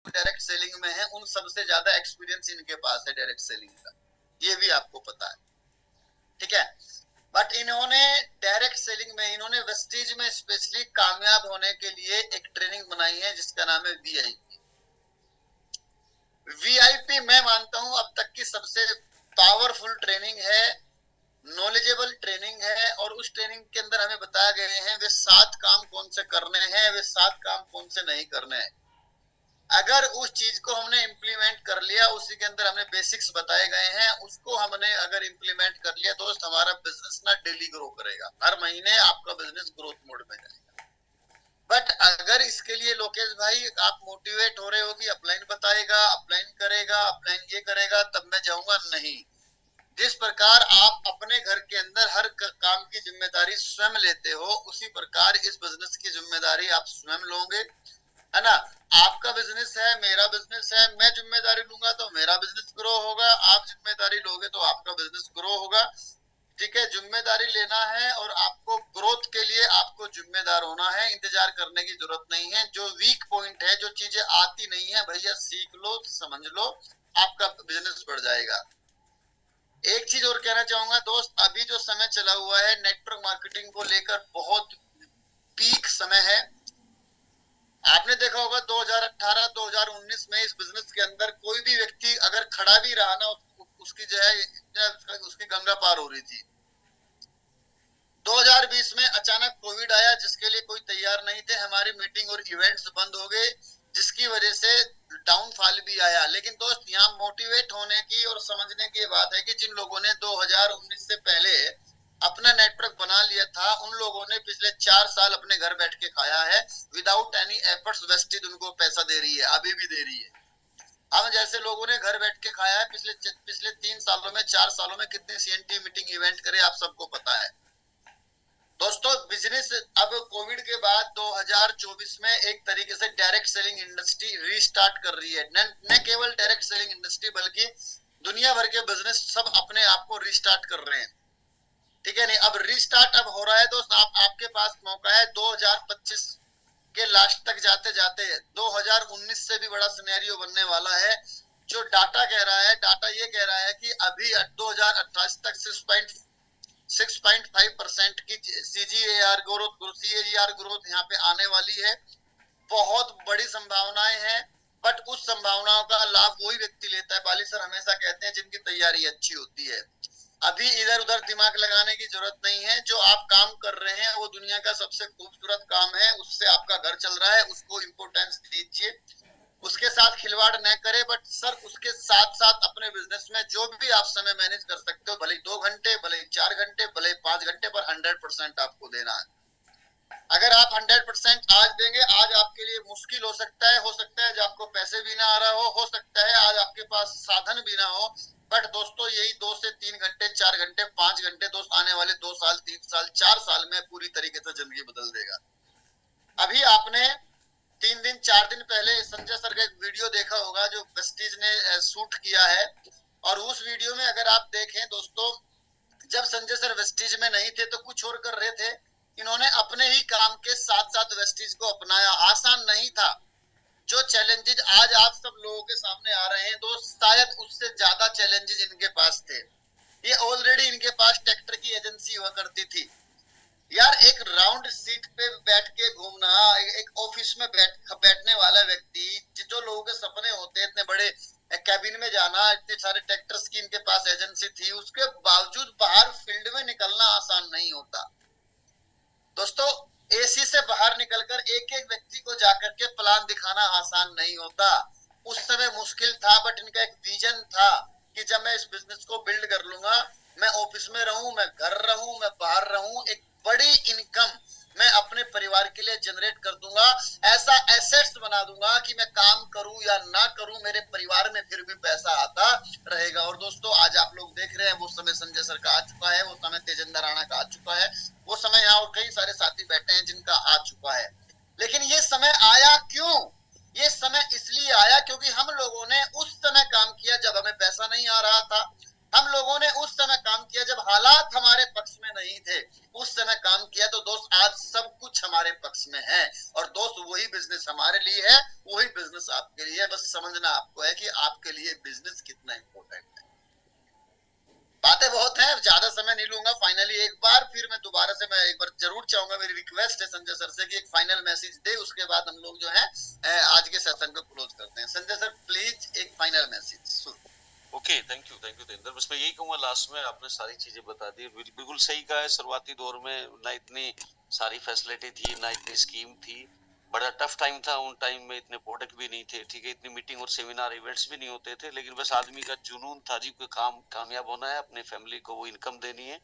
Direct selling में है उन सबसे ज्यादा एक्सपीरियंस इनके पास है डायरेक्ट सेलिंग का, ये भी आपको पता है, ठीक है। बट इन्होंने डायरेक्ट सेलिंग में, इन्होंने वेस्टीज में स्पेशली कामयाब होने के लिए एक ट्रेनिंग बनाई है जिसका नाम है वीआईपी। वीआईपी मैं मानता हूं अब तक की सबसे पावरफुल ट्रेनिंग है, नॉलेजेबल ट्रेनिंग है, और उस ट्रेनिंग के अंदर हमें बताया गए हैं वे 7 काम कौन से करने हैं, वे 7 काम कौन से नहीं करने हैं। अगर उस चीज को हमने इम्प्लीमेंट कर लिया, उसी के अंदर हमें बेसिक्स बताए गए हैं, उसको हमने अगर इम्प्लीमेंट कर लिया दोस्त, हमारा बिजनेस ना डेली ग्रो करेगा, हर महीने आपका बिजनेस ग्रोथ मोड में जाएगा। बट अगर इसके लिए लोकेश भाई आप मोटिवेट हो रहे हो कि अपलाइन बताएगा, अपलाइन करेगा, अपलाइन ये करेगा तब मैं जाऊंगा, नहीं। जिस प्रकार आप अपने घर के अंदर हर काम की जिम्मेदारी स्वयं लेते हो, उसी प्रकार इस बिजनेस की जिम्मेदारी आप स्वयं लोगे, है ना। आपका बिजनेस है, मेरा बिजनेस है, मैं जिम्मेदारी लूंगा तो मेरा बिजनेस ग्रो होगा, आप जिम्मेदारी लोगे तो आपका बिजनेस ग्रो होगा, ठीक है। जिम्मेदारी लेना है और आपको ग्रोथ के लिए आपको जिम्मेदार होना है, इंतजार करने की जरूरत नहीं है। जो वीक पॉइंट है, जो चीजें आती नहीं है भैया सीख लो, समझ लो, आपका बिजनेस बढ़ जाएगा। एक चीज और कहना चाहूंगा दोस्त, अभी जो समय चला हुआ है नेटवर्क मार्केटिंग को लेकर बहुत पीक समय है। आपने देखा होगा 2018-2019 में इस बिजनेस के अंदर कोई भी व्यक्ति अगर खड़ा भी रहा ना, उसकी जो है उसकी गंगा पार हो रही थी। 2020 में अचानक कोविड आया जिसके लिए कोई तैयार नहीं थे, हमारी मीटिंग और इवेंट्स बंद हो गए, जिसकी वजह से डाउनफॉल भी आया। लेकिन दोस्त यहाँ मोटिवेट होने की और समझने की बात है कि जिन लोगों ने 2019 से पहले अपना नेटवर्क बना लिया था, उन लोगों ने पिछले 4 साल अपने घर बैठ के खाया है, विदाउट एनी एफर्ट्स। वेस्टेज उनको पैसा दे रही है, अभी भी दे रही है। हम जैसे लोगों ने घर बैठ के खाया है पिछले 3 सालों में, 4 सालों में कितने सीएनटी मीटिंग इवेंट करे आप सबको पता है। दोस्तों बिजनेस अब कोविड के बाद 2024 में एक तरीके से डायरेक्ट सेलिंग इंडस्ट्री रीस्टार्ट कर रही है। न केवल डायरेक्ट सेलिंग इंडस्ट्री बल्कि दुनिया भर के बिजनेस सब अपने आप को रीस्टार्ट कर रहे हैं, ठीक है। नहीं, अब रीस्टार्ट अब हो रहा है दोस्त, आपके पास मौका है 2025 के लास्ट तक जाते जाते 2019 से भी बड़ा सिनेरियो बनने वाला है। जो डाटा कह रहा है, डाटा ये कह रहा है कि अभी 2028 तक 6.5% की सीजीआर ग्रोथ यहाँ पे आने वाली है। बहुत बड़ी संभावनाएं हैं, बट उस संभावनाओं का लाभ वही व्यक्ति लेता है, बाली सर हमेशा कहते हैं, जिनकी तैयारी अच्छी होती है। अभी इधर उधर दिमाग लगाने की जरूरत नहीं है, जो आप काम कर रहे हैं वो दुनिया का सबसे खूबसूरत काम है, उससे आपका घर चल रहा है, उसको इम्पोर्टेंस दीजिए, उसके साथ खिलवाड़ न करे। बट सर उसके साथ साथ अपने बिजनेस में जो भी आप समय मैनेज कर सकते हो, भले 2 घंटे, भले 4 घंटे, भले 5 घंटे, पर 100% आपको देना है। अगर आप 100% आज देंगे, आज आपके लिए मुश्किल हो सकता है आज आपको पैसे भी ना आ रहा हो सकता है आज आपके पास साधन भी ना हो, बट दोस्तों यही 2 से 3 घंटे, 4 घंटे, 5 घंटे दोस्त आने वाले 2 साल, 3 साल, 4 साल में पूरी तरीके से जिंदगी बदल देगा। अभी आपने 3 दिन 4 दिन पहले संजय सर का एक वीडियो देखा होगा जो वेस्टीज ने शूट किया है, और उस वीडियो में अगर आप देखें दोस्तों, जब संजय सर वेस्टीज में नहीं थे तो कुछ और कर रहे थे, इन्होंने अपने ही काम के साथ साथ वेस्टीज को अपनाया। आसान नहीं था, जो चैलेंजेस आज आप सब लोगों के सामने आ रहे हैं दोस्त, शायद उससे ज्यादा चैलेंजेस इनके पास थे। ये ऑलरेडी इनके पास ट्रैक्टर की एजेंसी हुआ करती थी यार। एक राउंड सीट पे बैठ के घूमना, एक ऑफिस में बैठने वाला व्यक्ति, जो लोगों के सपने होते हैं इतने बड़े कैबिन में जाना, इतने सारे ट्रैक्टर्स की इनके पास एजेंसी थी, उसके बावजूद बाहर फील्ड में निकलना आसान नहीं होता दोस्तों। एसी से बाहर निकलकर एक एक व्यक्ति को जाकर के प्लान दिखाना आसान नहीं होता। उस समय मुश्किल था, बट इनका एक विजन था कि जब मैं इस बिजनेस को बिल्ड कर लूंगा, मैं ऑफिस में रहूं, मैं घर रहूं, मैं बाहर रहूं, एक बड़ी इनकम मैं अपने परिवार के लिए जनरेट कर दूंगा, ऐसा एसेट्स बना दूंगा कि मैं काम करूं या ना करूं, मेरे परिवार में फिर भी पैसा आता रहेगा। और दोस्तों आज आप लोग देख रहे हैं वो समय संजय सर का आ चुका है, वो समय तेजेंद्र राणा का आ चुका है, वो समय यहाँ और कई सारे साथी बैठे हैं जिनका आ चुका है। लेकिन ये समय आया क्यों? ये समय इसलिए आया क्योंकि हम लोगों ने उस समय काम किया जब हमें पैसा नहीं आ रहा था, हम लोगों ने उस समय काम किया जब हालात हमारे पक्ष में नहीं थे, उस समय काम किया। तो दोस्त आज सब कुछ हमारे पक्ष में है, और दोस्त वही बिजनेस हमारे लिए है, वही बिजनेस आपके लिए है। बस बस समझना आपको है कि आपके लिए बिजनेस कितना इंपॉर्टेंट है। बातें बहुत हैं, ज्यादा समय नहीं लूंगा। फाइनली एक बार फिर मैं दोबारा से मैं एक बार जरूर चाहूंगा, मेरी रिक्वेस्ट है संजय सर से कि एक फाइनल मैसेज दे, उसके बाद हम लोग जो है आज के सेशन को क्लोज करते हैं। संजय सर प्लीज एक final message. Okay, thank you Devendra. बस मैं यही कहूंगा, लास्ट में आपने सारी चीजें बता दी, बिल्कुल सही कहा है। शुरुआती दौर में ना इतनी सारी फैसिलिटी थी, ना इतनी स्कीम थी, बड़ा टफ टाइम था। उन टाइम में इतने प्रोडक्ट भी नहीं थे, ठीक है, इतनी मीटिंग और सेमिनार इवेंट्स भी नहीं होते थे, लेकिन बस आदमी का जुनून था जी, कोई काम कामयाब होना है, अपने फैमिली को वो इनकम देनी है,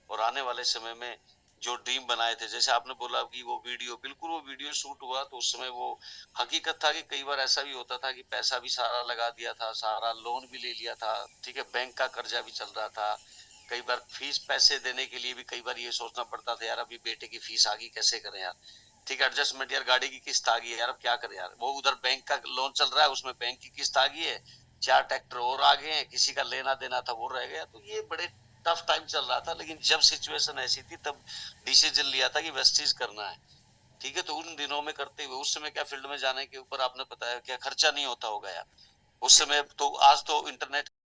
और आने वाले समय में जो ड्रीम बनाए थे, जैसे आपने बोला कि वो वीडियो, बिल्कुल वो वीडियो शूट हुआ, तो उस समय वो हकीकत था कि कई बार ऐसा भी होता था कि पैसा भी सारा लगा दिया था, सारा लोन भी ले लिया था, ठीक है, बैंक का कर्जा भी चल रहा था, कई बार फीस पैसे देने के लिए भी कई बार ये सोचना पड़ता था, यार अभी बेटे की फीस आ गई, कैसे करें यार, ठीक है, एडजस्टमेंट, यार गाड़ी की किस्त आ गई है, यार अब क्या करें यार, वो उधर बैंक का लोन चल रहा है, उसमें बैंक की किस्त आ गई है, 4 ट्रैक्टर और आ गए हैं, किसी का लेना देना था वो रह गया, तो ये बड़े टफ टाइम चल रहा था। लेकिन जब सिचुएशन ऐसी थी तब डिसीजन लिया था कि वेस्टीज करना है, ठीक है, तो उन दिनों में करते हुए, उस समय क्या फील्ड में जाने के ऊपर आपने बताया क्या खर्चा नहीं होता होगा यार, उस समय तो, आज तो इंटरनेट